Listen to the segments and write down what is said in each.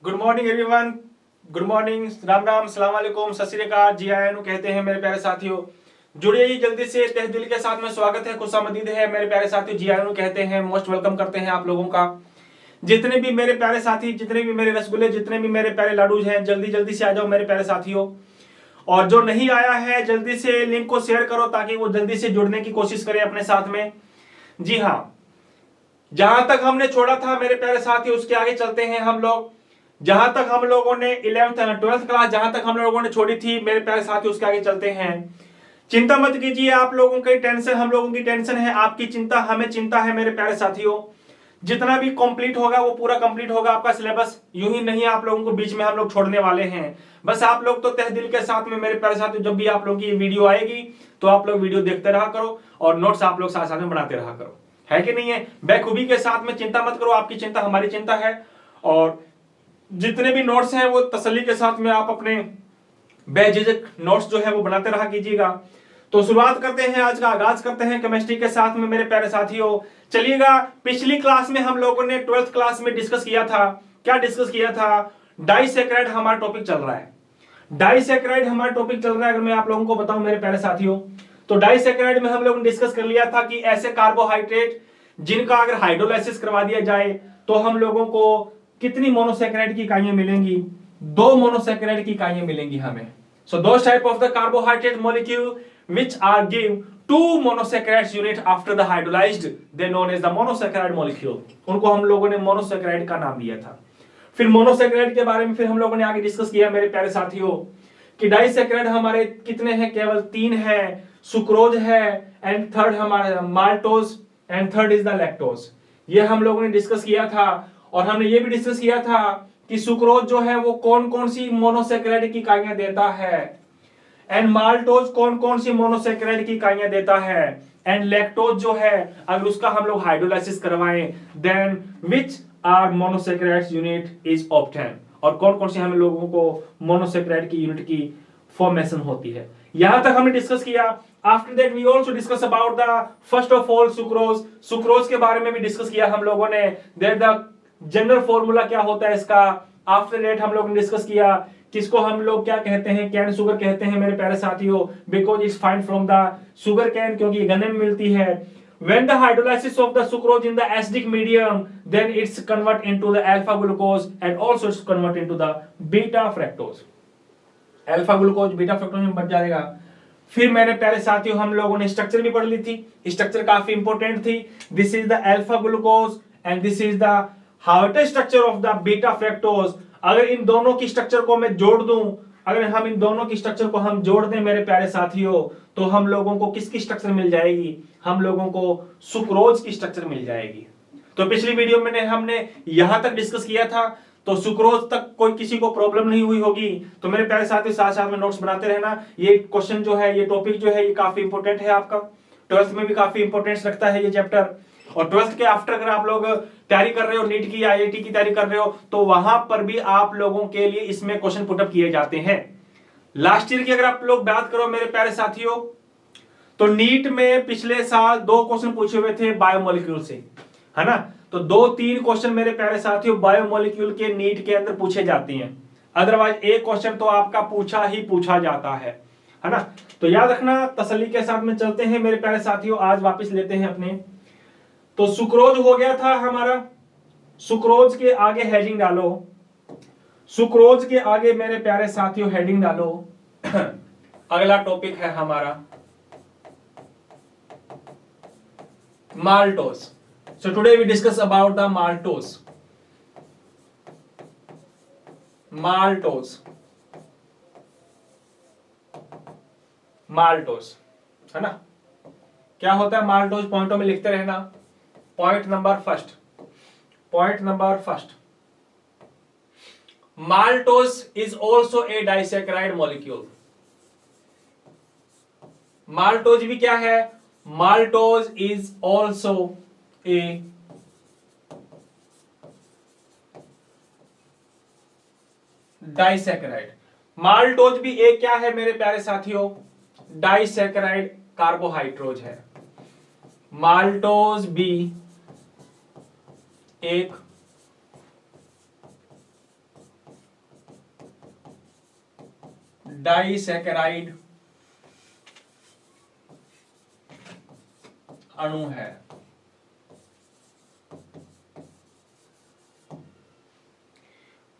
Good morning everyone. Good morning, Ram Ram, सलाम वालेकुम, सत श्री अकाल, जी आया नु कहते हैं मेरे प्यारे साथियों। जुड़िए ही जल्दी से, तहे दिल के साथ में स्वागत है, खुशामदीद है मेरे प्यारे साथियों। जी आया नु कहते हैं, मोस्ट वेलकम करते हैं आप लोगों का। जितने भी मेरे प्यारे साथी, जितने भी मेरे रसगुल्ले, जितने भी मेरे प्यारे लाडूज हैं, जल्दी जल्दी से आ जाओ मेरे प्यारे साथियों। और जो नहीं आया है जल्दी से लिंक को शेयर करो ताकि वो जल्दी से जुड़ने की कोशिश करे अपने साथ में। जी हाँ, जहां तक हमने छोड़ा था मेरे प्यारे साथी उसके आगे चलते हैं हम लोग। जहां तक हम लोगों ने 11th 12th क्लास जहां तक हम लोगों ने छोड़ी थी मेरे प्यारे साथी उसके आगे चलते हैं। चिंता मत कीजिए, आप लोगों की टेंशन हम लोगों की टेंशन है, आपकी चिंता हमें चिंता है मेरे प्यारे साथियों। जितना भी कंप्लीट होगा वो पूरा कंप्लीट होगा आपका सिलेबस, यूं ही नहीं आप लोगों को बीच में हम लोग छोड़ने वाले हैं। बस आप लोग तो तहे दिल के साथ में मेरे प्यारे साथियों, जब भी आप लोगों की वीडियो आएगी तो आप लोग वीडियो देखते रहा करो और नोट्स आप लोग साथ साथ में बनाते रहा करो, है कि नहीं है? बेखूबी के साथ में चिंता मत करो, आपकी चिंता हमारी चिंता है। और जितने भी नोट्स हैं वो तसल्ली के साथ में आप अपने बेझिझक नोट्स जो है वो बनाते रहा कीजिएगा। तो शुरुआत करते हैं, आज का आगाज करते हैं केमिस्ट्री के साथ में मेरे प्यारे साथियों। चलिएगा, पिछली क्लास में हम लोगों ने 12th क्लास में डिस्कस किया था। क्या डिस्कस किया था? डाइसैकेराइड हमारा टॉपिक चल रहा है। डाइसैकेराइड हमारा टॉपिक चल रहा है। अगर मैं आप लोगों को बताऊं मेरे प्यारे साथियों, तो डाइसैकेराइड में हम लोगों ने डिस्कस कर लिया था कि ऐसे कार्बोहाइड्रेट जिनका अगर हाइड्रोलाइसिस करवा दिया जाए तो हम लोगों को कितनी मोनोसैकेराइड की इकाइयां मिलेंगी? 2 मोनोसैकेराइड की इकाइयां मिलेंगी हमें। So those type of the carbohydrate molecule which are give 2 monosaccharides unit after the hydrolyzed, they known as the monosaccharide molecule। उनको हम लोगों ने मोनोसैकेराइड का नाम दिया था। फिर मोनोसैकेराइड के बारे में फिर हम लोगों ने आगे डिस्कस किया मेरे प्यारे साथियों कि डाइसैकेराइड हमारे कितने हैं? केवल 3 है। सुक्रोज है एंड थर्ड हमारा maltose and third is the lactose. ये हम लोगों ने डिस्कस किया था। और हमने ये भी डिस्कस किया था कि सुक्रोज जो है वो कौन कौन सी मोनोसैकेराइड की इकाइयां देता है, एंड माल्टोज कौन कौन सी मोनोसैकेराइड की इकाइयां देता है, एंड लैक्टोज जो है अगर उसका हम लोग हाइड्रोलाइसिस करवाएं then which are monosaccharides unit is obtain, और कौन कौन सी हम लोगों को मोनोसैकेराइड की यूनिट की फॉर्मेशन होती है। यहां तक हमने डिस्कस किया। After that we also discuss about the first of all sucrose. Sucrose के बारे में भी डिस्कस किया हम लोगों ने, दैट द जनरल फॉर्मूला क्या होता है इसका। आफ्टर दैट हम लोगों ने डिस्कस किया किसको हम लोग क्या कहते हैं, कैन शुगर कहते हैं मेरे प्यारे साथियों, because it's find from the sugar cane, क्योंकि गन्ने में मिलती है। When the hydrolysis of the sucrose in the acidic medium, then it's convert into the alpha glucose and also it's convert into the beta fructose। Alpha glucose beta fructose में बन जाएगा। फिर मेरे प्यारे साथियों हम लोगों ने स्ट्रक्चर भी पढ़ ली थी, स्ट्रक्चर काफी इंपॉर्टेंट थी। This is the alpha glucose and this is the हाउटर structure of the beta fructose. अगर इन दोनों की स्ट्रक्चर को मैं जोड़ दूं, अगर हम इन दोनों की स्ट्रक्चर को हम जोड़ दें मेरे प्यारे साथियों, तो हम लोगों को किसकी स्ट्रक्चर मिल जाएगी? हम लोगों को सुक्रोज की स्ट्रक्चर मिल जाएगी। तो पिछली वीडियो में हमने यहां तक डिस्कस किया था, तो सुक्रोज तक कोई किसी को प्रॉब्लम नहीं हुई होगी। तो मेरे प्यारे साथियों साथ साथ में नोट्स बनाते रहना। ये क्वेश्चन जो है, ये टॉपिक जो है, ये काफी इंपॉर्टेंट है आपका। 12th में भी काफी इंपॉर्टेंस रखता है ये चैप्टर। और 12th के आफ्टर अगर आप लोग तैयारी कर रहे हो, नीट की आईआईटी की तैयारी कर रहे हो, तो वहां पर भी आप लोगों के लिए इसमें क्वेश्चन पुटअप किए जाते हैं। लास्ट ईयर की अगर आप लोग बात करो मेरे प्यारे साथियों, तो नीट में पिछले साल 2 क्वेश्चन पूछे हुए थे बायोमोलिक्यूल से, है ना। तो 2-3 क्वेश्चन मेरे प्यारे साथियों बायोमोलिक्यूल के नीट के अंदर पूछे जाते हैं। अदरवाइज एक क्वेश्चन तो आपका पूछा ही पूछा जाता है ना। तो याद रखना, तसल्ली के साथ में चलते हैं मेरे प्यारे साथियों। आज वापस लेते हैं अपने। तो सुक्रोज हो गया था हमारा। सुक्रोज के आगे हेडिंग डालो, सुक्रोज के आगे मेरे प्यारे साथियों हेडिंग डालो। अगला टॉपिक है हमारा maltose. So today we discuss about the maltose. Maltose, maltose, है ना। क्या होता है माल्टोज? पॉइंटों में लिखते रहना। Point number first, point number first, maltose is also a disaccharide molecule. Maltose भी क्या है? Maltose is also a disaccharide. Maltose भी एक क्या है मेरे प्यारे साथियों? डाइसैकेराइड कार्बोहाइड्रोज है। माल्टोज भी एक डाइसैकेराइड अणु है।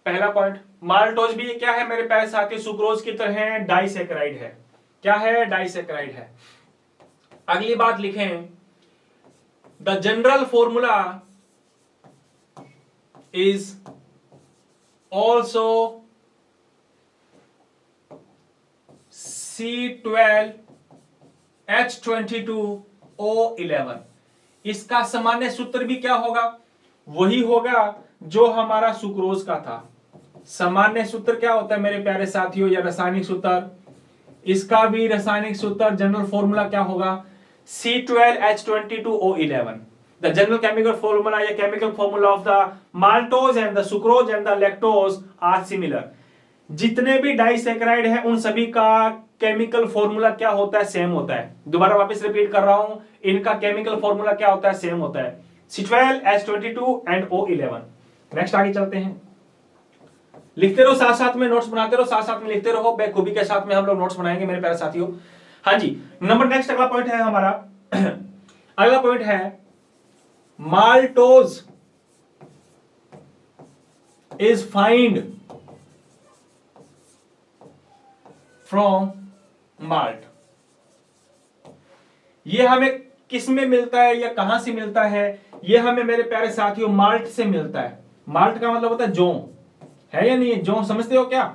पहला पॉइंट, माल्टोज भी क्या है मेरे प्यारे साथी, सुक्रोज की तरह डाइसैकेराइड है। क्या है? डाइसैकेराइड है। अगली बात लिखें, the general formula is also C12H22O11। इसका सामान्य सूत्र भी क्या होगा? वही होगा जो हमारा सुक्रोज का था। सामान्य सूत्र क्या होता है मेरे प्यारे साथियों, या रासायनिक सूत्र? इसका भी रासायनिक सूत्र जनरल फॉर्मूला क्या होगा? C12H22O11। The general chemical formula या chemical formula of the maltose and the sucrose and the lactose are similar. जितने भी डाइसैकेराइड है उन सभी का केमिकल फॉर्मूला क्या होता है? सेम होता है। दोबारा वापस रिपीट कर रहा हूं, इनका केमिकल फॉर्मूला क्या होता है? सेम होता है, C12H22 एंड O11। नेक्स्ट आगे चलते हैं। लिखते रहो साथ साथ में, नोट्स बनाते रहो, साथ साथ में लिखते रहो, बेखूबी के साथ में हम लोग नोट्स बनाएंगे मेरे प्यारे साथियों। हाँ जी, नंबर नेक्स्ट अगला पॉइंट है हमारा अगला पॉइंट है maltose is find from malt. यह हमें किस में मिलता है या कहां से मिलता है? यह हमें मेरे प्यारे साथियों माल्ट से मिलता है। माल्ट का मतलब होता है जौ, है या नहीं? जौ समझते हो क्या?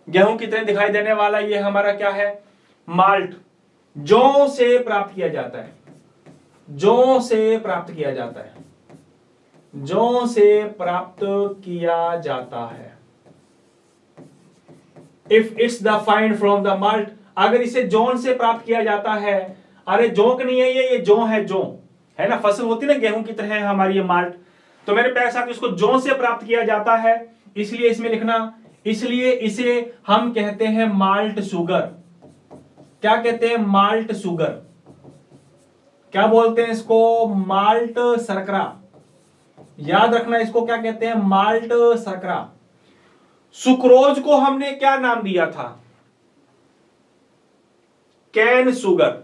गेहूं की तरह दिखाई देने वाला ये हमारा क्या है? माल्ट। जौ से प्राप्त किया जाता है, जौ से प्राप्त किया जाता है, जौ से प्राप्त किया जाता है। If it's the find from the malt, अगर इसे जौन से प्राप्त किया जाता है, अरे जौक नहीं है ये जौ है, जौ है ना, फसल होती है ना गेहूं की तरह है हमारी ये माल्ट। तो मेरे प्यारे साथ इसको जौ से प्राप्त किया जाता है, इसलिए इसमें लिखना, इसलिए इसे हम कहते हैं माल्ट शुगर। क्या कहते हैं? Malt sugar. क्या बोलते हैं इसको? माल्ट शर्करा। याद रखना इसको क्या कहते हैं? माल्ट शर्करा। सुक्रोज को हमने क्या नाम दिया था? Cane sugar.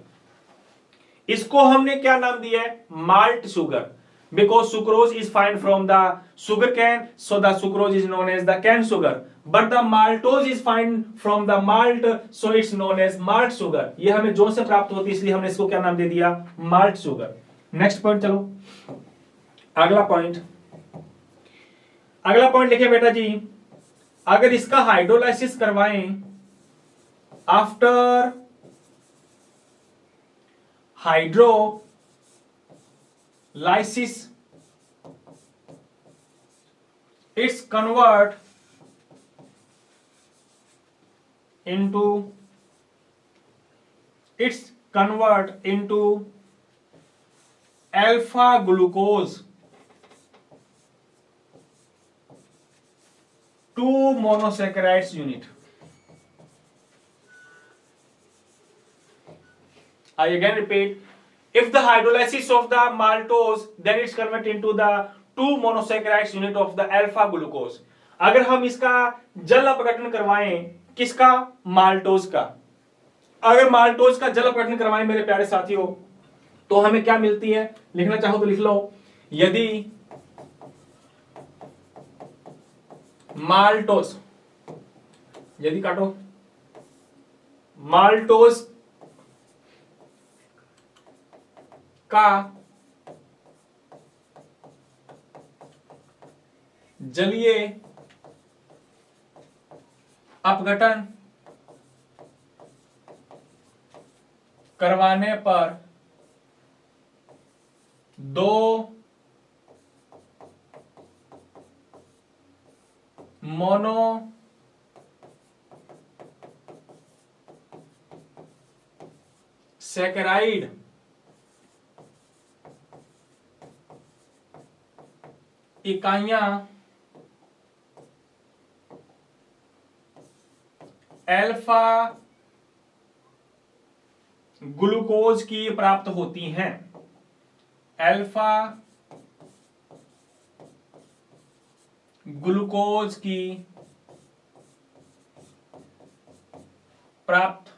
इसको हमने क्या नाम दिया है? Malt sugar. Because sucrose is find from the sugar cane, so the sucrose is known as the cane sugar. But the maltose is find from the malt, so it's known as malt sugar. ये हमें जौ से प्राप्त होती है, इसलिए हमने इसको क्या नाम दे दिया? Malt sugar. नेक्स्ट पॉइंट चलो, अगला पॉइंट। अगला पॉइंट लिखे बेटा जी, अगर इसका हाइड्रोलाइसिस करवाएं after hydrolysis it's convert into alpha glucose 2 monosaccharides unit. I again repeat, if the hydrolysis of the maltose, then it's converted into the 2 monosaccharides unit of the alpha glucose. अगर हम इसका जल अपघटन करवाएं, किसका? माल्टोज का। अगर माल्टोज का जल अपघटन करवाएं मेरे प्यारे साथियों, तो हमें क्या मिलती है? लिखना चाहो तो लिख लो, यदि माल्टोज, यदि काटो, माल्टोज का जलीय अपघटन करवाने पर 2 मोनोसैकेराइड इकाइयां अल्फा ग्लूकोज की प्राप्त होती हैं। अल्फा ग्लूकोज की प्राप्त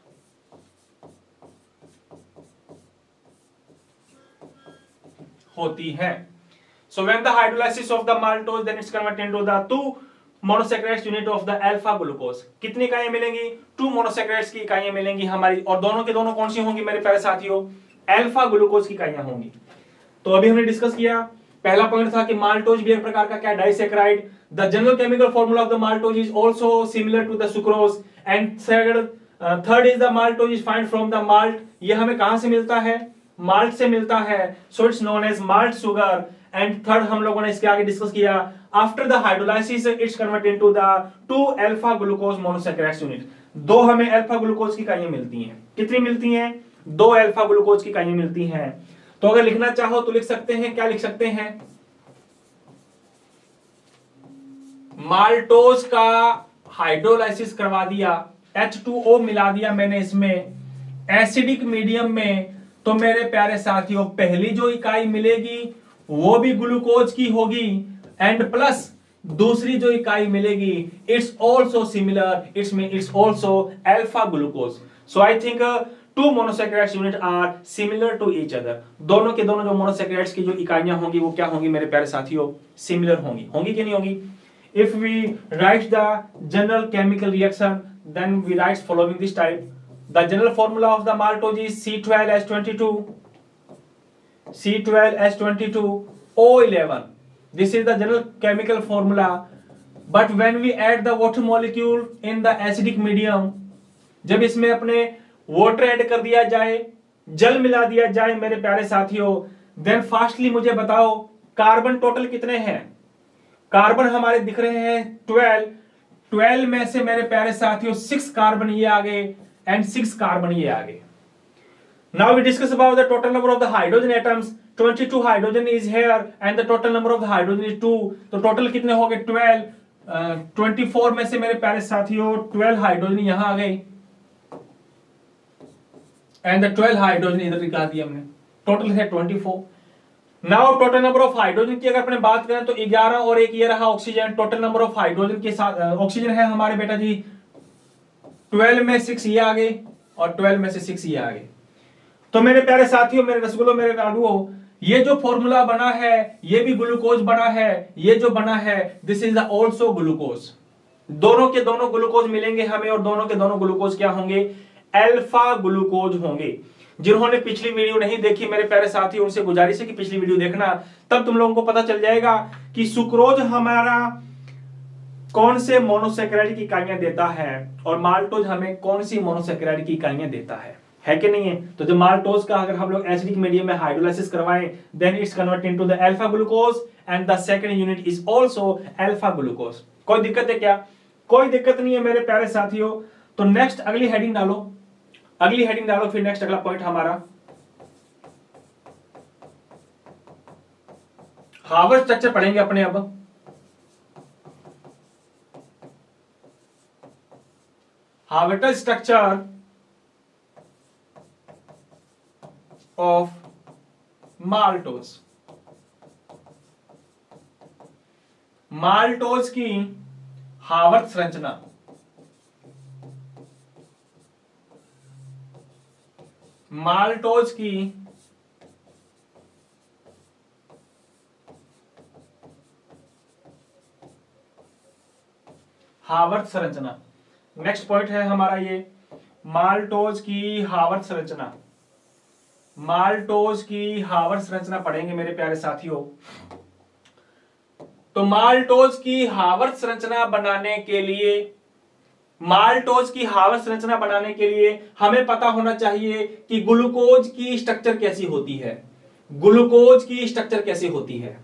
होती है। So when the hydrolysis of the maltose then it's converted into the 2 monosaccharides unit of the alpha glucose। कितनी इकाइयां मिलेंगी? 2 मोनोसैकेराइड्स की इकाइयां मिलेंगी हमारी, और दोनों के दोनों कौन सी होंगी मेरे प्यारे साथियों? अल्फा ग्लूकोज की इकाइयां होंगी। तो अभी हमने डिस्कस किया, पहला पॉइंट था कि माल्टोज भी एक प्रकार का क्या disaccharide. The general chemical formula of the maltose is also similar to the sucrose. And third is the maltose is find from the malt. ये हमें कहां से मिलता है? माल्ट से मिलता है। So it's known as malt sugar. And third हम लोगों ने इसके आगे डिस्कस किया, after the hydrolysis it's converted into the 2 alpha glucose monosaccharides unit. 2 हमें अल्फा ग्लूकोज की इकाइयां मिलती हैं। कितनी मिलती हैं? 2 अल्फा ग्लूकोज की इकाइयां मिलती हैं। तो अगर लिखना चाहो तो लिख सकते हैं, क्या लिख सकते हैं? माल्टोज का हाइड्रोलाइसिस करवा दिया, H2O मिला दिया मैंने इसमें एसिडिक मीडियम में, तो मेरे प्यारे साथियों पहली जो इकाई मिलेगी वो भी ग्लूकोज की होगी, एंड प्लस दूसरी जो इकाई मिलेगी it's also similar, it's also alpha glucose. So I think 2 monosaccharides unit are similar to each other. दोनों के दोनों जो मोनोसैकेराइड्स की जो इकाइयां होंगी वो क्या होंगी मेरे प्यारे साथियों? सिमिलर होंगी। होंगी कि नहीं होंगी? If we write the general chemical reaction, then we write following this type. The general formula of the maltose is C12H22, C12H22O11. This is the general chemical formula. But when we add the water molecule in the acidic medium, जब इसमें अपने water add कर दिया जाए, जल मिला दिया जाए मेरे प्यारे साथियों, then फास्टली मुझे बताओ कार्बन टोटल कितने हैं? कार्बन हमारे दिख रहे हैं 12 में से मेरे प्यारे साथियों 6 कार्बन ये आगे एंड 6 कार्बन ये आगे। Now we discuss about the total number of the hydrogen atoms. 22 hydrogen is here and the total number of the hydrogen is 2। तो टोटल कितने हो गए? 12। 24 में से मेरे प्यारे साथियों 12 हाइड्रोजन यहां आ गए एंड द 12 हाइड्रोजन इधर निकाल दिया हमने, टोटल है 24। Now total number of hydrogen की अगर अपने बात करें तो 11 और एक ये रहा oxygen. Total number of hydrogen के साथ ऑक्सीजन है हमारे बेटा जी 12 में 6 ये आ गए और 12 में से 6 ये आ गए। तो मेरे प्यारे साथियों, मेरे रसगुल्लो, मेरे लाडुओ, ये जो फॉर्मूला बना है ये भी ग्लूकोज बना है, ये जो बना है दिस इज ऑल्सो ग्लूकोज। दोनों के दोनों ग्लूकोज मिलेंगे हमें और दोनों के दोनों ग्लूकोज क्या होंगे? अल्फा ग्लूकोज होंगे। जिन्होंने पिछली वीडियो नहीं देखी मेरे प्यारे साथी, उनसे गुजारिश है कि पिछली वीडियो देखना, तब तुम लोगों को पता चल जाएगा कि सुक्रोज हमारा कौन से मोनोसैकेराइड की इकाइयां देता है और माल्टोज हमें कौन सी मोनोसैकेराइड की इकाइयां देता है कि नहीं है? तो जब माल्टोज का अगर हम लोग एसिडिक मीडियम में हाइड्रोलाइसिस करवाएं then it's converted into the alpha glucose and the second unit is also alpha glucose. कोई दिक्कत है क्या? कोई दिक्कत नहीं है मेरे प्यारे साथियों। तो नेक्स्ट अगली हेडिंग डालो, अगली हेडिंग डालो, फिर नेक्स्ट अगला पॉइंट हमारा हार्वर्ड स्ट्रक्चर पढ़ेंगे अपने। अब Harvard structure of maltose. Maltose की हार्वर्ड संरचना। माल्टोज की हार्वर्ड संरचना। नेक्स्ट पॉइंट है हमारा ये माल्टोज की हार्वर्ड संरचना। माल्टोज की हार्वर्ड संरचना पढ़ेंगे मेरे प्यारे साथियों। तो माल्टोज की हार्वर्ड संरचना बनाने के लिए, माल्टोज की हार्वर्ड संरचना बनाने के लिए हमें पता होना चाहिए कि ग्लूकोज की स्ट्रक्चर कैसी होती है। ग्लूकोज की स्ट्रक्चर कैसी होती है?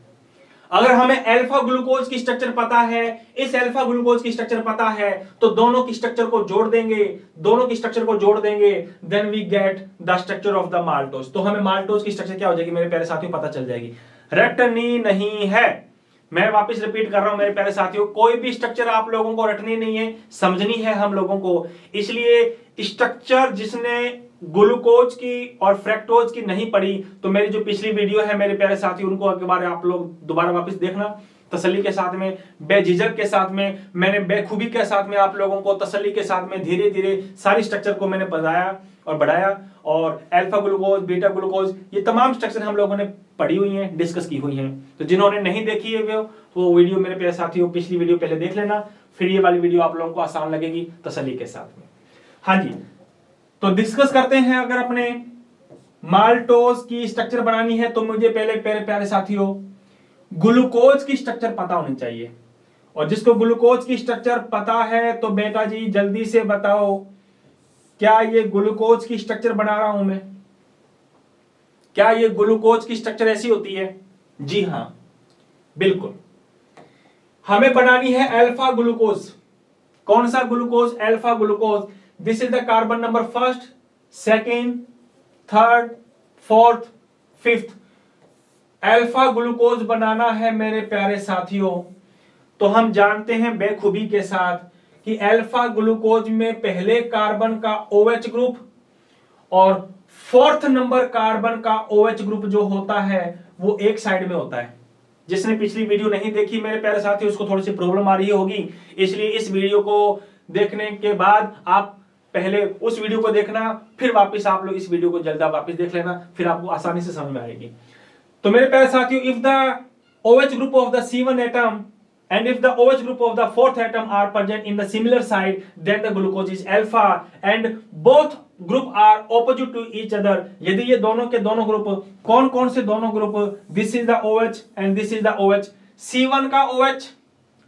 अगर हमें अल्फा ग्लूकोज की स्ट्रक्चर पता है, इस अल्फा ग्लूकोज की स्ट्रक्चर पता है, तो दोनों की स्ट्रक्चर को जोड़ देंगे, दोनों की स्ट्रक्चर को जोड़ देंगे, then we get the structure of the maltose. तो हमें माल्टोज की स्ट्रक्चर क्या हो जाएगी मेरे प्यारे साथियों? पता चल जाएगी। रटनी नहीं है, मैं वापस रिपीट कर रहा हूं मेरे प्यारे साथियों, कोई भी स्ट्रक्चर आप लोगों को रटनी नहीं है, समझनी है हम लोगों को। इसलिए स्ट्रक्चर जिसने ग्लूकोज की और फ्रैक्टोज की नहीं पढ़ी, तो मेरी जो पिछली वीडियो है मेरे प्यारे साथियों उनको एक बार आप लोग दोबारा वापस देखना। तसल्ली के साथ में, बेझिझक के साथ में, मैंने बेखूबी के साथ में आप लोगों को तसल्ली के साथ में धीरे धीरे सारी स्ट्रक्चर को मैंने बताया और बढ़ाया। और अल्फा ग्लूकोज, बीटा ग्लूकोज, ये तमाम स्ट्रक्चर हम लोगों ने पढ़ी हुई हैं, डिस्कस की हुई हैं। तो जिन्होंने नहीं देखी है वो वीडियो मेरे प्यारे साथियों पिछली वीडियो पहले देख लेना, फिर ये वाली वीडियो आप लोगों को आसान लगेगी तसल्ली के साथ में। हाँ जी, तो डिस्कस करते हैं। अगर अपने माल्टोज की स्ट्रक्चर बनानी है तो मुझे पहले मेरे प्यारे साथियों ग्लूकोज की स्ट्रक्चर पता होनी चाहिए। और जिसको ग्लूकोज की स्ट्रक्चर पता है तो बेटा जी जल्दी से बताओ, क्या ये ग्लूकोज की स्ट्रक्चर बना रहा हूं मैं? क्या ये ग्लूकोज की स्ट्रक्चर ऐसी होती है? जी हां, बिल्कुल। हमें बनानी है अल्फा ग्लूकोज। कौन सा glucose? Alpha glucose. This is the carbon number first, second, third, fourth, fifth. Alpha glucose बनाना है मेरे प्यारे साथियों, तो हम जानते हैं बेखूबी के साथ कि अल्फा ग्लूकोज में पहले कार्बन का OH ग्रुप और फोर्थ नंबर कार्बन का OH ग्रुप जो होता है वो एक साइड में होता है। जिसने पिछली वीडियो नहीं देखी मेरे प्यारे साथी उसको थोड़ी सी प्रॉब्लम आ रही होगी, इसलिए इस वीडियो को देखने के बाद आप पहले उस वीडियो को देखना, फिर वापस आप लोग इस वीडियो को जल्द वापस देख लेना, फिर आपको आसानी से समझ में आएगी। तो मेरे प्यारे साथियों, if the OH group of the C1 atom and if the OH group of the fourth atom are present in the similar side, then the glucose is alpha and both group are opposite to each other। यदि ये दोनों के दोनों group, कौन कौन से दोनों group? This is the OH and this is the OH। C1 का OH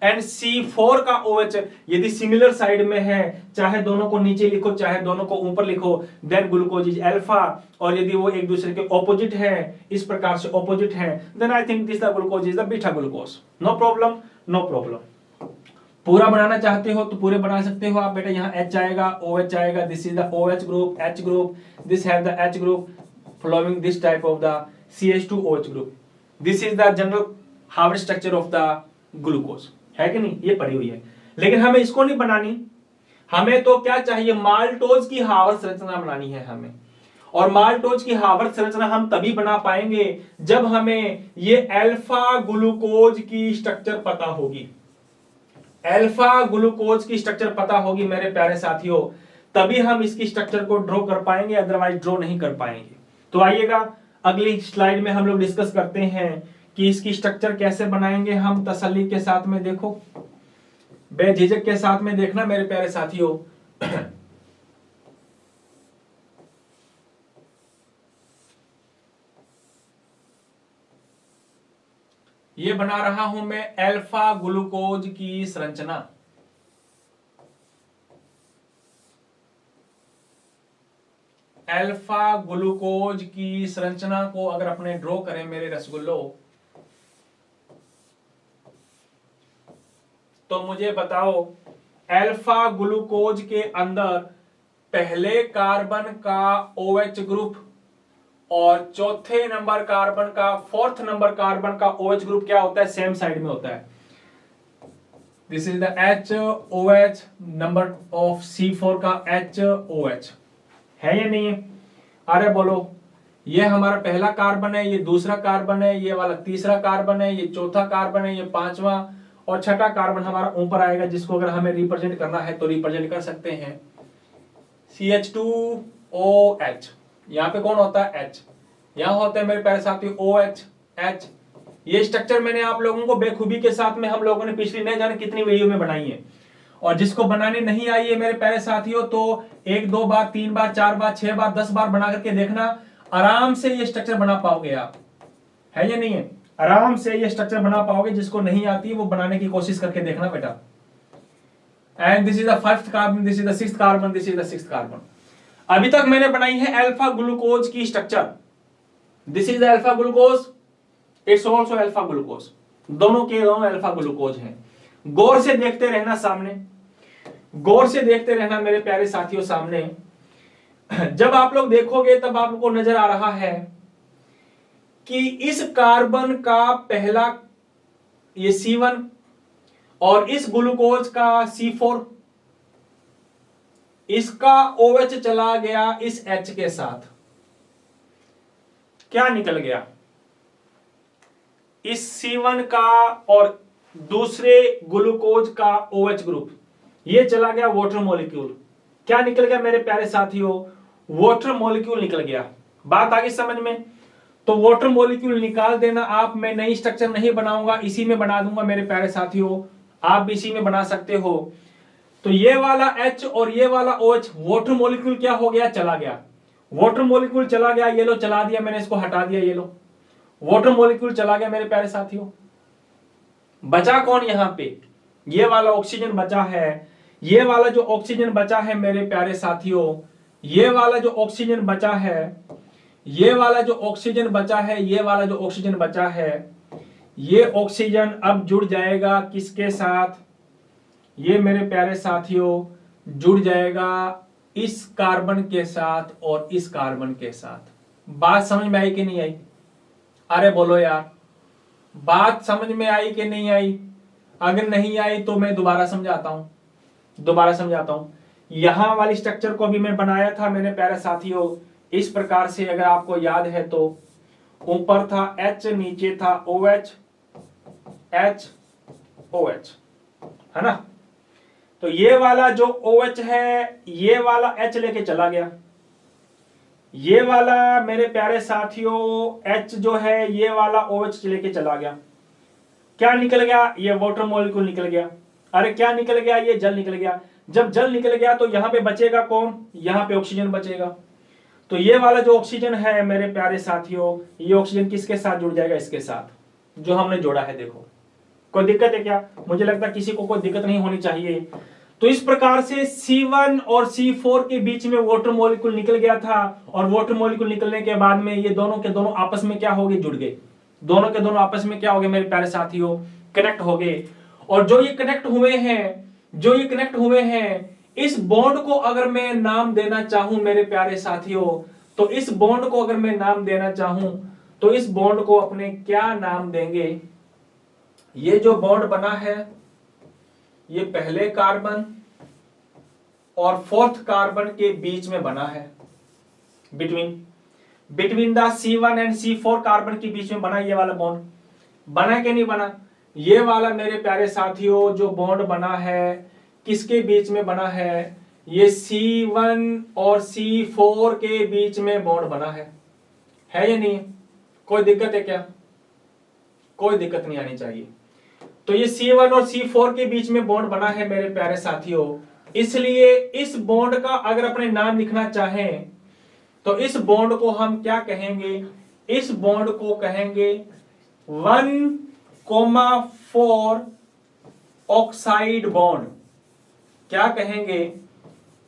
एंड C4 का OH यदि सिमिलर साइड में है, चाहे दोनों को नीचे लिखो चाहे दोनों को ऊपर लिखो, देन ग्लूकोज इज अल्फा। और यदि वो एक दूसरे के ऑपोजिट है, इस प्रकार से ऑपोजिट है, then I think this the glucose is the beta glucose. No problem, no problem. पूरा बनाना चाहते हो तो पूरे बना सकते हो आप बेटा। यहाँ H आएगा, OH आएगा, this is the OH group, H group, this have the H group following this type of the CH2OH group। This is the general Harvard structure of the glucose, है कि नहीं? ये पड़ी हुई है, लेकिन हमें इसको नहीं बनानी। हमें तो क्या चाहिए? माल्टोज की हार्वर्ड संरचना बनानी है हमें। और माल्टोज की हार्वर्ड संरचना हम तभी बना पाएंगे जब हमें ये अल्फा ग्लूकोज की स्ट्रक्चर पता होगी। अल्फा ग्लूकोज की स्ट्रक्चर पता होगी मेरे प्यारे साथियों, तभी हम इसकी स्ट्रक्चर को ड्रॉ कर पाएंगे, अदरवाइज ड्रॉ नहीं कर पाएंगे। तो आइएगा अगली स्लाइड में हम लोग डिस्कस करते हैं कि इसकी स्ट्रक्चर कैसे बनाएंगे हम तसल्ली के साथ में। देखो, बेझिझक के साथ में देखना मेरे प्यारे साथियों। ये बना रहा हूं मैं अल्फा ग्लूकोज की संरचना। अल्फा ग्लूकोज की संरचना को अगर अपने ड्रॉ करें मेरे रसगुल्लो, तो मुझे बताओ अल्फा ग्लूकोज के अंदर पहले कार्बन का OH ग्रुप और चौथे नंबर कार्बन का, फोर्थ नंबर कार्बन का OH ग्रुप क्या होता है? सेम साइड में होता है। This is the HOH, number of C4 का HOH है या नहीं है? अरे बोलो, ये हमारा पहला कार्बन है, ये दूसरा कार्बन है, ये वाला तीसरा कार्बन है, ये चौथा कार्बन है, ये पांचवा और छठा कार्बन हमारा ऊपर आएगा, जिसको अगर हमें रिप्रेजेंट करना है तो रिप्रेजेंट कर सकते हैं CH2OH। यहाँ पे कौन होता है? H। यहाँ होता है मेरे प्यारे साथियों OH, H। ये स्ट्रक्चर मैंने आप लोगों को बेखूबी के साथ में हम लोगों ने पिछली नहीं जाने कितनी वीडियो में बनाई है। और जिसको बनाने नहीं आई है मेरे प्यारे साथियों, तो 1, 2 बार, 3 बार, 4 बार, 6 बार, 10 बार बना करके देखना, आराम से ये स्ट्रक्चर बना पाओगे आप, है या नहीं है? आराम से ये स्ट्रक्चर बना पाओगे। जिसको नहीं आती वो बनाने की कोशिश करके देखना बेटा। And this is the first carbon, this is the sixth carbon, this is the sixth carbon. अभी तक मैंने बनाई है अल्फा ग्लूकोज की structure. This is the alpha glucose, it's also alpha glucose. दोनों के दोनों अल्फा ग्लूकोज हैं। गौर से देखते रहना सामने, गौर से देखते रहना मेरे प्यारे साथियों सामने। जब आप लोग देखोगे तब आपको नजर आ रहा है कि इस कार्बन का पहला ये C1 और इस ग्लूकोज का C4, इसका OH चला गया इस H के साथ। क्या निकल गया? इस C1 का और दूसरे ग्लूकोज का OH ग्रुप, ये चला गया वाटर मॉलिक्यूल। क्या निकल गया मेरे प्यारे साथियों? वाटर मॉलिक्यूल निकल गया। बात आ गई समझ में? तो वाटर मॉलिक्यूल निकाल देना आप, मैं नई स्ट्रक्चर नहीं बनाऊंगा, इसी में बना दूंगा मेरे प्यारे साथियों, आप भी इसी में बना सकते हो। तो ये वाला H और ये वाला OH, वाटर मॉलिक्यूल क्या हो गया? चला गया। वाटर मॉलिक्यूल चला गया, ये लो चला दिया मैंने, इसको हटा दिया, ये लो वाटर मॉलिक्यूल चला गया मेरे प्यारे साथियों। बचा कौन यहां पे? ये वाला ऑक्सीजन बचा है। ये वाला जो ऑक्सीजन बचा है मेरे प्यारे साथियों, ये वाला जो ऑक्सीजन बचा है, ये वाला जो ऑक्सीजन बचा है, ये वाला जो ऑक्सीजन बचा है, ये ऑक्सीजन अब जुड़ जाएगा किसके साथ? ये मेरे प्यारे साथियों जुड़ जाएगा इस कार्बन के साथ और इस कार्बन के साथ। बात समझ में आई कि नहीं आई? अरे बोलो यार, बात समझ में आई कि नहीं आई? अगर नहीं आई तो मैं दोबारा समझाता हूं। यहां वाली स्ट्रक्चर को भी मैं बनाया था मेरे प्यारे साथियों इस प्रकार से, अगर आपको याद है तो। ऊपर था H, नीचे था OH, H OH, है ना? तो ये वाला जो OH है, ये वाला H लेके चला गया। ये वाला मेरे प्यारे साथियों H जो है, ये वाला OH लेके चला गया। क्या निकल गया? ये वाटर मॉलिक्यूल निकल गया। अरे क्या निकल गया? ये जल निकल गया। जब जल निकल गया तो यहां पे बचेगा कौन? यहां पे ऑक्सीजन बचेगा। तो ये वाला जो ऑक्सीजन है मेरे प्यारे साथियों, ये ऑक्सीजन किसके साथ जुड़ जाएगा? इसके साथ जो हमने जोड़ा है। देखो कोई दिक्कत है क्या? मुझे लगता है किसी को कोई दिक्कत नहीं होनी चाहिए। तो इस प्रकार से C1 और C4 के बीच में वाटर मॉलिक्यूल निकल गया था, और वाटर मॉलिक्यूल निकलने के बाद में ये दोनों के दोनों आपस में क्या हो गए? जुड़ गए। दोनों के दोनों आपस में क्या हो गए मेरे प्यारे साथियों? कनेक्ट हो गए। और जो ये कनेक्ट हुए हैं, इस बॉन्ड को अगर मैं नाम देना चाहूं मेरे प्यारे साथियों, तो इस बॉन्ड को अगर मैं नाम देना चाहूं तो इस बॉन्ड को अपने क्या नाम देंगे? ये जो बॉन्ड बना है, ये पहले कार्बन और फोर्थ कार्बन के बीच में बना है। Between the C1 and C4 carbon के बीच में बना ये वाला बॉन्ड। बना कि नहीं बना? ये वाला मेरे प्यारे साथियों जो बॉन्ड बना है, किसके बीच में बना है? ये C1 और C4 के बीच में बॉन्ड बना है या नहीं? कोई दिक्कत है क्या? कोई दिक्कत नहीं आनी चाहिए। तो ये C1 और C4 के बीच में बॉन्ड बना है मेरे प्यारे साथियों। इसलिए इस बॉन्ड का अगर अपने नाम लिखना चाहें तो इस बॉन्ड को हम क्या कहेंगे? इस बॉन्ड को कहेंगे 1,4 ऑक्साइड बॉन्ड। क्या कहेंगे?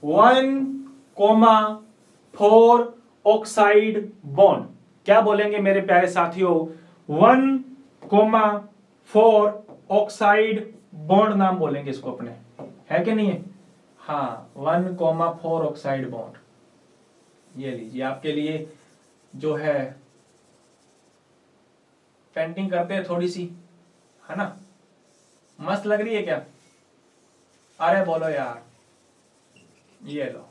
1,4 ऑक्साइड बॉन्ड। क्या बोलेंगे मेरे प्यारे साथियों? 1,4 ऑक्साइड बॉन्ड नाम बोलेंगे इसको अपने, है कि नहीं है? हाँ, 1,4 ऑक्साइड बॉन्ड। ये लीजिए आपके लिए जो है पेंटिंग करते हैं थोड़ी सी, है ना? मस्त लग रही है क्या? अरे बोलो यार, ये लो।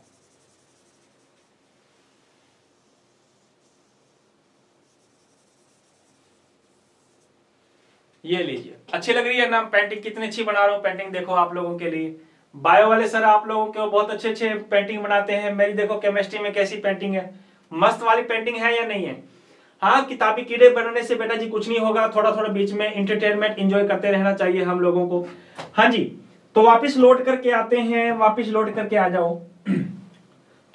ये लीजिए, अच्छी लग रही है ना पेंटिंग? कितनी अच्छी बना रहा हूं पेंटिंग, देखो आप लोगों के लिए। बायो वाले सर आप लोगों के बहुत अच्छे अच्छे पेंटिंग बनाते हैं। मेरी देखो केमिस्ट्री में कैसी पेंटिंग है, मस्त वाली पेंटिंग है या नहीं है? हाँ, किताबी कीड़े बनने से बेटा जी कुछ नहीं होगा, थोड़ा थोड़ा बीच में इंटरटेनमेंट एंजॉय करते रहना चाहिए हम लोगों को। हाँ जी, तो वापस लोड करके आते हैं, वापस लोड करके आ जाओ।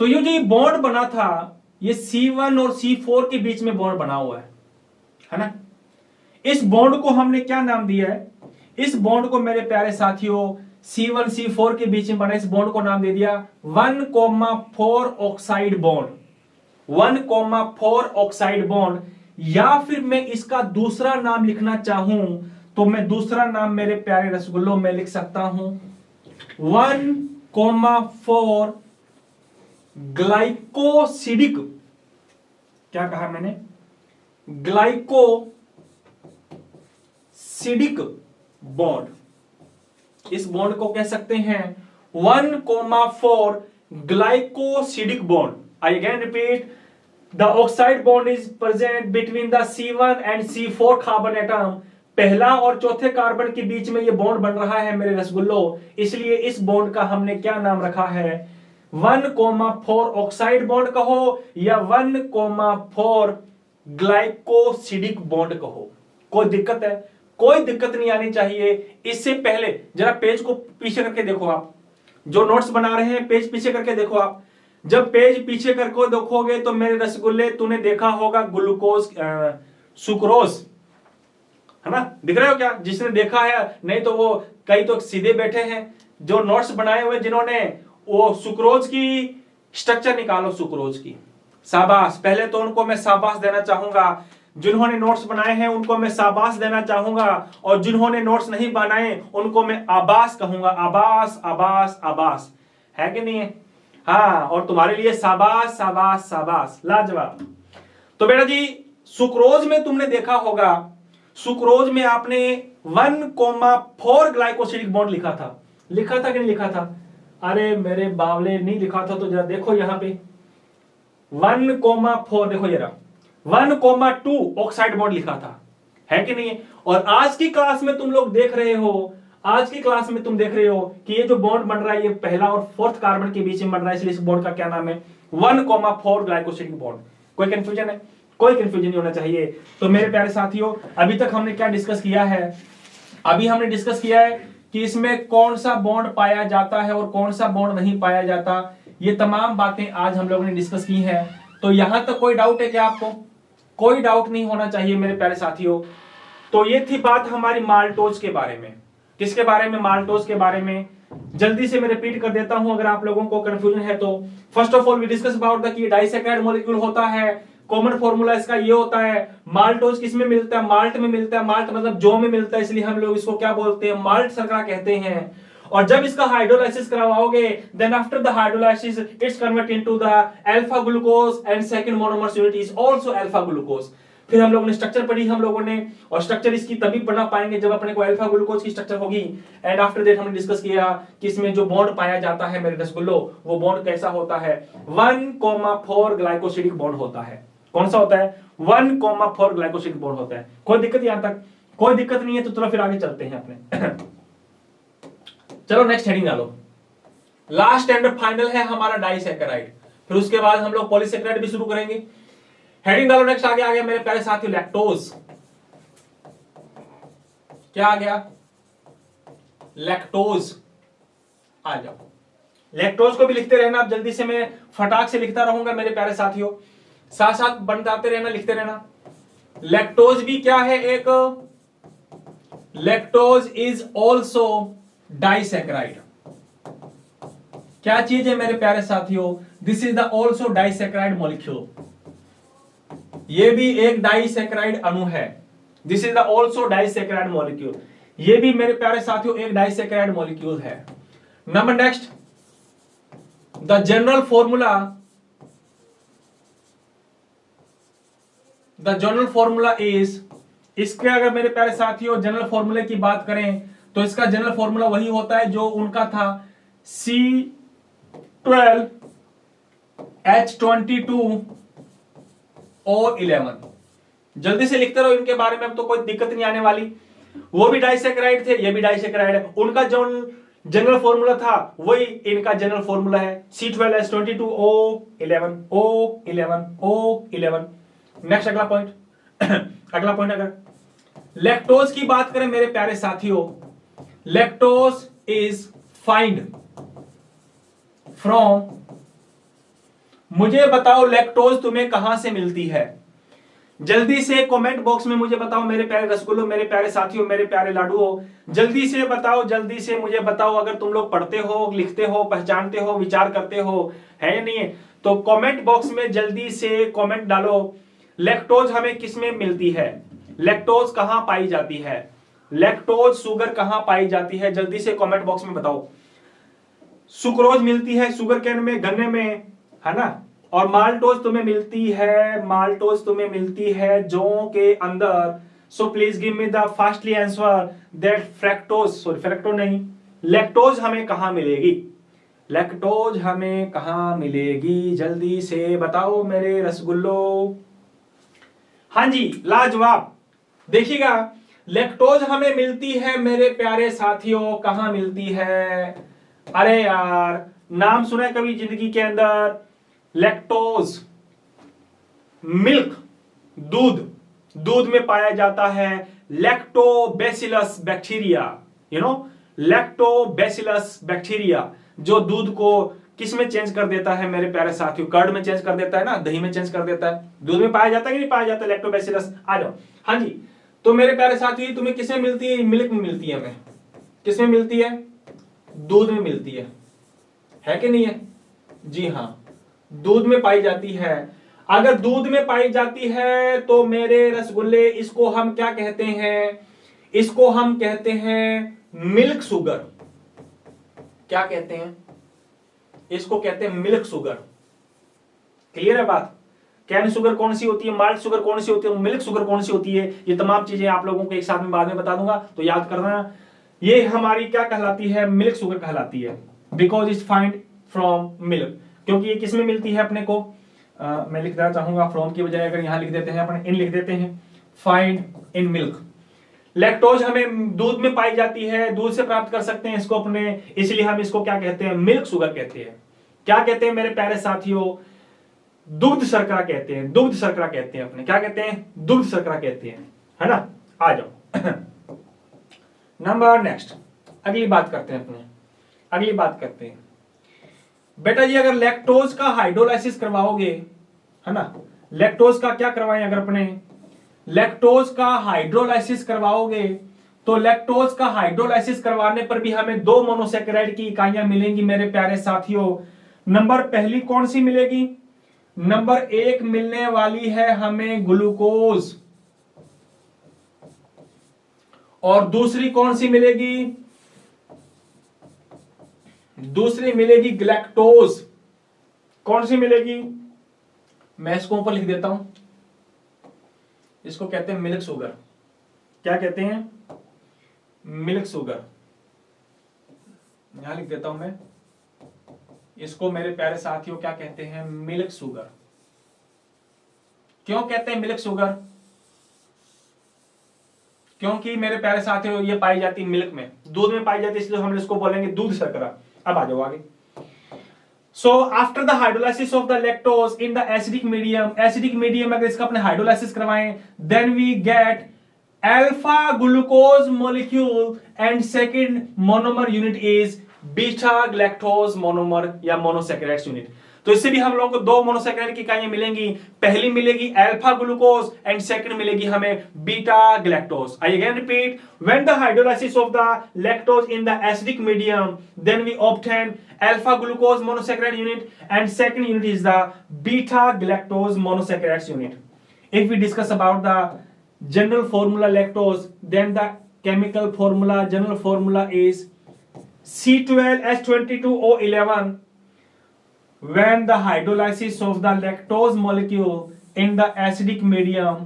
तो ये जो बॉन्ड बना था, ये C1 और C4 के बीच में बॉन्ड बना हुआ है ना? इस बॉन्ड को हमने क्या नाम दिया है? इस बॉन्ड को मेरे प्यारे साथियों C1 C4 के बीच में बना इस बॉन्ड को नाम दे दिया 1,4 ऑक्साइड बॉन्ड। 1,4 oxide bond. या फिर मैं इसका दूसरा नाम लिखना चाहूं तो मैं दूसरा नाम मेरे प्यारे रसगुल्लों में लिख सकता हूं 1,4 ग्लाइकोसिडिक। क्या कहा मैंने? Glycosidic bond. इस बॉन्ड को कह सकते हैं 1,4 glycosidic bond. I again repeat, the oxide bond is present between the C1 and C4 carbon atom पहला और चौथे कार्बन के बीच में ये बॉन्ड बन रहा है मेरे रसगुल्लो, इसलिए इस बॉन्ड का हमने क्या नाम रखा है, 1,4 ऑक्साइड बॉन्ड कहो या 1,4 ग्लाइकोसिडिक बॉन्ड कहो। कोई दिक्कत है? कोई दिक्कत नहीं आनी चाहिए। इससे पहले जरा पेज को पीछे करके देखो, आप जो नोट्स बना रहे हैं पेज पीछे करके देखो। आप जब पेज पीछे करके देखोगे तो मेरे रसगुल्ले तूने देखा होगा ग्लूकोज सुक्रोज, है ना, दिख रहे हो क्या? जिसने देखा है, नहीं तो वो कई तो सीधे बैठे हैं जो नोट्स बनाए हुए जिन्होंने, वो सुक्रोज की स्ट्रक्चर निकालो, सुक्रोज की। शाबाश, पहले तो उनको मैं शाबाश देना चाहूंगा। जिन्होंने नोट्स बनाए हैं उनको मैं शाबाश देना चाहूंगा, और जिन्होंने नोट्स नहीं बनाए उनको मैं आबास कहूंगा। आबास आबास आबास, है कि नहीं है? हाँ, और तुम्हारे लिए शाबाश शाबाश शाबाश, लाजवाब। तो बेटा जी, सुक्रोज में तुमने देखा होगा, सुक्रोज में आपने 1,4 ग्लाइकोसिडिक बॉन्ड लिखा था। लिखा था कि नहीं लिखा था? अरे मेरे बावले, नहीं लिखा था तो जरा देखो यहां पे 1,4, देखो जरा 1,2 ऑक्साइड बॉन्ड लिखा था, है कि नहीं है? और आज की क्लास में तुम लोग देख रहे हो, आज की क्लास में तुम देख रहे हो कि ये जो बॉन्ड बन रहा है ये पहला और फोर्थ कार्बन के बीच में बन रहा है, इसलिए इस बॉन्ड का क्या नाम है, 1,4 ग्लाइकोसिडिक बॉन्ड। कोई कंफ्यूजन है? कोई कंफ्यूजन नहीं होना चाहिए। तो मेरे प्यारे साथियों, अभी तक हमने क्या डिस्कस किया है? अभी हमने डिस्कस किया है कि इसमें कौन सा बॉन्ड पाया जाता है और कौन सा बॉन्ड नहीं पाया जाता। ये तमाम बातें आज हम लोगों ने डिस्कस की हैं। तो यहां तक कोई डाउट है क्या आपको? कोई डाउट नहीं होना चाहिए मेरे प्यारे साथियों। तो ये थी बात हमारी माल्टोज के बारे में। किसके बारे में? माल्टोज के बारे में। जल्दी से मैं रिपीट कर देता हूं अगर आप लोगों को कंफ्यूजन है तो। First of all we discuss about the कि डाइसैकेराइड मॉलिक्यूल होता है, कॉमन फॉर्मूला इसका ये होता है। माल्टोज किस में मिलता है? माल्ट में मिलता है। माल्ट मतलब जौ में मिलता है, इसलिए हम लोग इसको क्या बोलते हैं? माल्ट शर्करा कहते हैं। और जब इसका हाइड्रोलाइसिस करवाओगे, then after the hydrolysis it's convert into the alpha glucose and second monomers unit is also alpha glucose. फिर हम लोगों ने स्ट्रक्चर पढ़ी हम लोगों ने, और स्ट्रक्चर इसकी तभी बना पाएंगे जब अपने को अल्फा ग्लूकोज की स्ट्रक्चर होगी। एंड आफ्टर दैट हमने डिस्कस किया कि इसमें जो बॉन्ड पाया जाता है मेरे रसगुल्लो, वो बॉन्ड कैसा होता है? 1,4 ग्लाइकोसिडिक बॉन्ड होता है। कौन सा होता है? 1,4 ग्लाइकोसिडिक बॉन्ड होता है। कोई दिक्कत यहां तक? कोई दिक्कत नहीं है तो चलो फिर आगे चलते हैं अपने। चलो नेक्स्ट हेडिंग डालो। लास्ट एंड फाइनल है हमारा डाइसैकेराइड, फिर उसके बाद हम लोग पॉलीसैकेराइड भी शुरू करेंगे। हेडिंग डालो नेक्स्ट। आगे आ गया मेरे प्यारे साथियों लैक्टोज। क्या आ गया? लैक्टोज। आ जाओ, लैक्टोज को भी लिखते रहना आप जल्दी से, मैं फटाक से लिखता रहूंगा मेरे प्यारे साथियों, साथ साथ बनाते रहना, लिखते रहना। लैक्टोज भी क्या है? एक लैक्टोज इज ऑल्सो डाइसैकेराइड। क्या चीज है मेरे प्यारे साथियों? This is the also disaccharide molecule. ये भी एक डाइसैकेराइड अणु है। This is the also disaccharide molecule. ये भी मेरे प्यारे साथियों एक डाइसैकेराइड मॉलिक्यूल है। Number next, the general formula, the general formula is, इसके अगर मेरे प्यारे साथियों जनरल फॉर्मूले की बात करें तो इसका जनरल फॉर्मूला वही होता है जो उनका था, C12H22O11। जल्दी से लिखते रहो इनके बारे में, अब तो कोई दिक्कत नहीं आने वाली। वो भी डाइसैकेराइड थे, ये भी डाइसैकेराइड है। उनका जो जनरल फॉर्मूला था वही इनका जनरल फॉर्मूला है, C12H22O11 O11 O11। नेक्स्ट अगला पॉइंट। अगला पॉइंट, अगर लैक्टोज की बात करें मेरे प्यारे साथियों, लैक्टोज इज फाइंड फ्रॉम, मुझे बताओ लैक्टोज तुम्हें कहां से मिलती है? जल्दी से कमेंट बॉक्स में मुझे बताओ मेरे प्यारे रसगुल्लो, मेरे प्यारे साथियों, मेरे प्यारे लाडुओ, जल्दी से बताओ, जल्दी से मुझे बताओ। अगर तुम लोग पढ़ते हो, लिखते हो, पहचानते हो, विचार करते हो, है या नहीं है, तो कमेंट बॉक्स में जल्दी से कमेंट डालो। लैक्टोज हमें किस में मिलती है? लैक्टोज कहां पाई जाती है? लैक्टोज शुगर कहां पाई जाती है? जल्दी से कमेंट बॉक्स में बताओ। सुक्रोज मिलती है शुगर केन में, गन्ने में, है ना। और माल्टोज तुम्हें मिलती है, माल्टोज तुम्हें मिलती है जौ के अंदर। So please give me the fastly answer that fructose, sorry fructose नहीं, लैक्टोज हमें कहां मिलेगी? लैक्टोज हमें कहां मिलेगी? जल्दी से बताओ मेरे रसगुल्लो। हाँ जी, लाजवाब। देखिएगा, लैक्टोज हमें मिलती है मेरे प्यारे साथियों, कहां मिलती है? अरे यार, नाम सुना है कभी जिंदगी के अंदर? लैक्टोज, मिल्क, दूध, दूध में पाया जाता है lactobacillus bacteria. You know, lactobacillus bacteria जो दूध को किस में चेंज कर देता है मेरे प्यारे साथियों? कर्ड में चेंज कर देता है ना, दही में चेंज कर देता है। दूध में पाया जाता है कि नहीं पाया जाता लैक्टोबैसिलस? आ जाओ। हाँ जी, तो मेरे प्यारे साथियों तुम्हें किसमें मिलती है? मिल्क में मिलती है। हमें किसमें मिलती है? दूध में मिलती है कि नहीं है? जी हाँ, दूध में पाई जाती है। अगर दूध में पाई जाती है तो मेरे रसगुल्ले, इसको हम क्या कहते हैं? इसको हम कहते हैं मिल्क शुगर। क्या कहते हैं? इसको कहते हैं मिल्क शुगर। क्लियर है बात? कैन शुगर कौन सी होती है, माल्ट शुगर कौन सी होती है, मिल्क शुगर कौन सी होती है, ये तमाम चीजें आप लोगों को एक साथ में बाद में बता दूंगा, तो याद करना। ये हमारी क्या कहलाती है? मिल्क शुगर कहलाती है, because it's find from milk. क्योंकि ये किसमें मिलती है अपने को? मैं लिख देना चाहूंगा फ्रॉम की बजाय अगर यहां लिख देते हैं अपन, इन लिख देते हैं, फाइंड इन मिल्क। लैक्टोज हमें दूध में पाई जाती है, दूध से प्राप्त कर सकते हैं इसको अपने, इसलिए हम इसको क्या कहते हैं? मिल्क शुगर कहते हैं। क्या कहते हैं मेरे प्यारे साथियों? दुग्ध शर्करा कहते हैं। दुग्ध शर्करा कहते हैं अपने, क्या कहते हैं? दुग्ध शर्करा कहते हैं, है ना? आ जाओ। नंबर नेक्स्ट, अगली बात करते हैं अपने, अगली बात करते हैं बेटा जी। अगर लैक्टोज का हाइड्रोलाइसिस करवाओगे, है ना, लैक्टोज का क्या करवाएं? अगर अपने लैक्टोज का हाइड्रोलाइसिस करवाओगे तो लैक्टोज का हाइड्रोलाइसिस करवाने पर भी हमें दो मोनोसैकेराइड की इकाइयां मिलेंगी मेरे प्यारे साथियों। नंबर पहली कौन सी मिलेगी? नंबर एक मिलने वाली है हमें ग्लूकोज, और दूसरी कौन सी मिलेगी? दूसरी मिलेगी ग्लैक्टोज। कौन सी मिलेगी? मैं इसको ऊपर लिख देता हूं, इसको कहते हैं मिल्क शुगर। क्या कहते हैं? Milk sugar. यहां लिख देता हूं मैं, इसको मेरे प्यारे साथियों क्या कहते हैं? Milk sugar. क्यों कहते हैं मिल्क शुगर? क्योंकि मेरे प्यारे साथियों ये पाई जाती है मिल्क में, दूध में पाई जाती है, इसलिए हम इसको बोलेंगे दूध शर्करा। अब आ जाओ आगे। So after the hydrolysis of the lactose in the acidic medium अगर इसका अपने हाइड्रोलाइसिस करवाएं, then we get alpha glucose molecule and second monomer unit is beta galactose monomer या monosaccharides unit। तो इससे भी हम लोगों को दो मोनोसैकेराइड की इकाइयां मिलेंगी। पहली मिलेगी अल्फा ग्लूकोज एंड सेकंड मिलेगी हमें beta galactose. I again repeat, when the hydrolysis of the lactose in the acidic medium, then we obtain alpha glucose monosaccharide unit and second unit is the beta galactose monosaccharides unit. If we discuss about the general formula lactose, then the chemical formula, general formula is C12H22O11 when the hydrolysis of the lactose molecule in the acidic medium,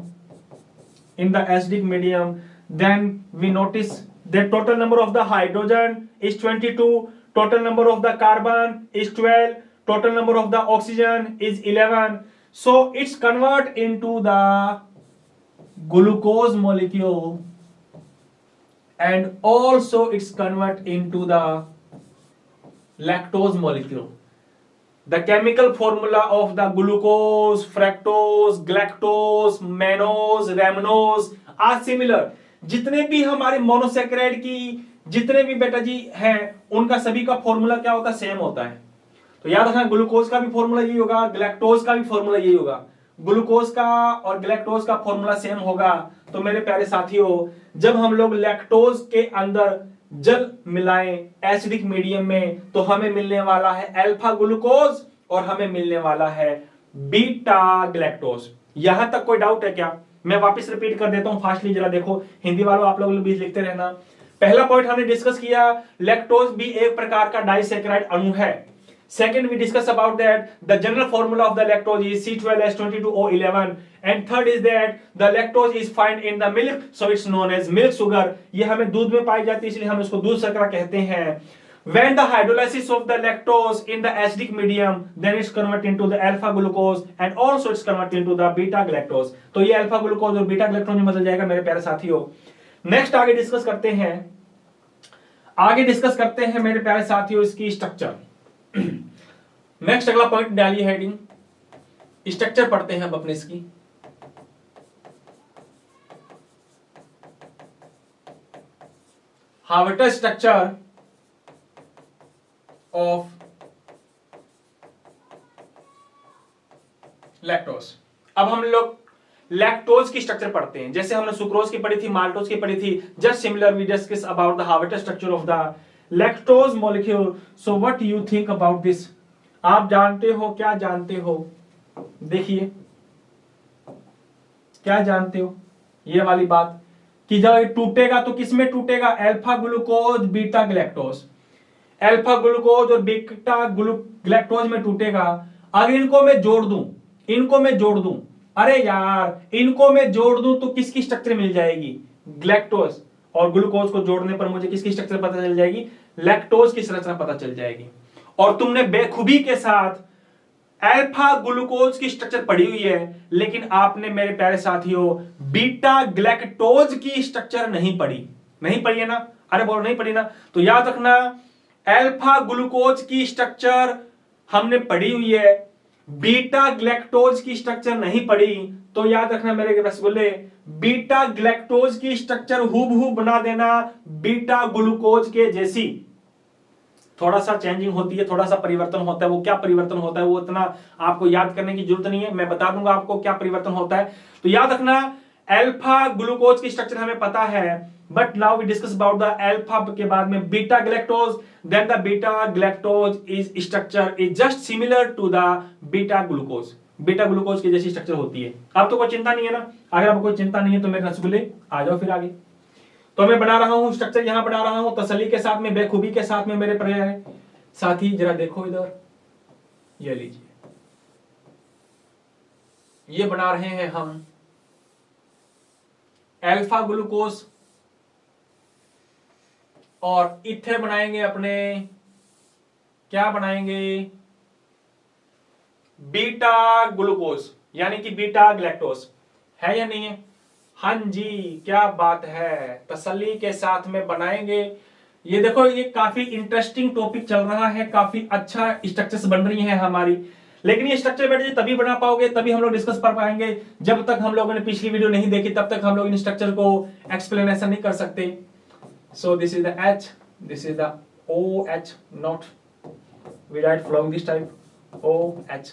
then we notice the total number of the hydrogen is 22, total number of the carbon is 12, total number of the oxygen is 11. So it's convert into the glucose molecule and also it's convert into the lactose molecule. The chemical formula of the glucose, fructose, galactose, mannose, ramenose are similar. जितने भी हमारे monosaccharide की जितने भी बेटा जी हैं, उनका सभी का फॉर्मूला क्या होता है? सेम होता है। तो याद रखना, ग्लूकोज का भी फॉर्मूला यही होगा, गैलेक्टोज का भी फॉर्मूला यही होगा। ग्लूकोज का और गैलेक्टोज का फॉर्मूला सेम होगा। तो मेरे प्यारे साथियों, जब हम लोग लैक्टोज के अंदर जल मिलाएं एसिडिक मीडियम में, तो हमें मिलने वाला है अल्फा ग्लूकोज और हमें मिलने वाला है बीटा गैलेक्टोज। यहां तक कोई डाउट है क्या? मैं वापस रिपीट कर देता हूं फास्टली, जरा देखो। हिंदी वालों आप लोग भी लिखते रहना। पहला पॉइंट हमने डिस्कस किया, लैक्टोज भी एक प्रकार का डाइसैकेराइड अणु है। Second, we discuss about that the general formula of the lactose is C12H22O11, and third is that the lactose is found in the milk, so it's known as milk sugar. ये हमें दूध में पाई जाती है, इसलिए हम इसको दूध शर्करा कहते हैं। When the hydrolysis of the lactose in the acidic medium, then it's converted into the alpha glucose and also it's converted into the beta galactose. तो ये alpha glucose और beta galactose में बदल जाएगा मेरे प्यारे साथियों। नेक्स्ट आगे डिस्कस करते हैं, मेरे प्यारे साथियों इसकी स्ट्रक्चर। नेक्स्ट अगला पॉइंट डालिए हेडिंग, स्ट्रक्चर पढ़ते हैं अब अपने इसकी। हार्वेटर स्ट्रक्चर ऑफ लैक्टोज। अब हम लोग लैक्टोज की स्ट्रक्चर पढ़ते हैं, जैसे हमने सुक्रोज की पढ़ी थी, माल्टोज की पढ़ी थी। Just similar we discuss about the Haworth structure of the lactose molecule. So what you think about this? आप जानते हो, क्या जानते हो? देखिए क्या जानते हो ये वाली बात कि जब ये टूटेगा तो किसमें टूटेगा? Alpha glucose beta galactose. Alpha glucose और बीटा ग्लैक्टोज में टूटेगा। अगर इनको मैं जोड़ दूं, अरे यार इनको मैं जोड़ दूं तो किसकी स्ट्रक्चर मिल जाएगी? ग्लैक्टोज। और ग्लूकोज को जोड़ने पर मुझे किसकी स्ट्रक्चर पता चल जाएगी? लैक्टोज की संरचना पता चल जाएगी। और तुमने बेखूबी के साथ अल्फा ग्लूकोज की स्ट्रक्चर पढ़ी हुई है, लेकिन आपने मेरे प्यारे साथियों बीटा ग्लैक्टोज की स्ट्रक्चर नहीं पढ़ी है ना? अरे बोलो नहीं पढ़ी ना? तो याद रखना, अल्फा ग्लूकोज की स्ट्रक्चर हमने पढ़ी हुई है, बीटा ग्लैक्टोज की स्ट्रक्चर नहीं पढ़ी। तो याद रखना मेरे रसगुल्ले, बीटा ग्लैक्टोज की स्ट्रक्चर हूबहू बना देना बीटा ग्लूकोज के जैसी। थोड़ा सा चेंजिंग होती है, थोड़ा सा परिवर्तन होता है। वो क्या परिवर्तन होता है वो इतना आपको याद करने की जरूरत नहीं है, मैं बता दूंगा आपको क्या परिवर्तन होता है। तो याद रखना, अल्फा ग्लूकोज की स्ट्रक्चर हमें पता है, but now we discuss about the alpha के बाद में beta galactose. Then the beta galactose is structure is just similar to the beta glucose. Beta glucose की जैसी स्ट्रक्चर होती है। अब तो कोई चिंता नहीं है ना? अगर आपको कोई चिंता नहीं है तो मेरे रसगुल्ले आ जाओ फिर आगे। तो मैं बना रहा हूं स्ट्रक्चर, यहां बना रहा हूं तसल्ली के साथ में, बेखूबी के साथ में मेरे प्यारे साथी। जरा देखो इधर, ये लीजिए, ये बना रहे हैं हम अल्फा ग्लूकोज और इथे बनाएंगे अपने, क्या बनाएंगे? बीटा ग्लूकोज, यानी कि बीटा ग्लैक्टोज। है या नहीं है? हाँ जी, क्या बात है, तसल्ली के साथ में बनाएंगे। ये देखो, ये काफी इंटरेस्टिंग टॉपिक चल रहा है, काफी अच्छा स्ट्रक्चर्स बन रही है हमारी। लेकिन ये स्ट्रक्चर बेटे तभी बना पाओगे, तभी हम लोग डिस्कस कर पाएंगे। जब तक हम लोगों ने पिछली वीडियो नहीं देखी तब तक हम लोग इन स्ट्रक्चर को एक्सप्लेनेशन नहीं कर सकते। So this is the H, this is the OH, not we write following this type OH।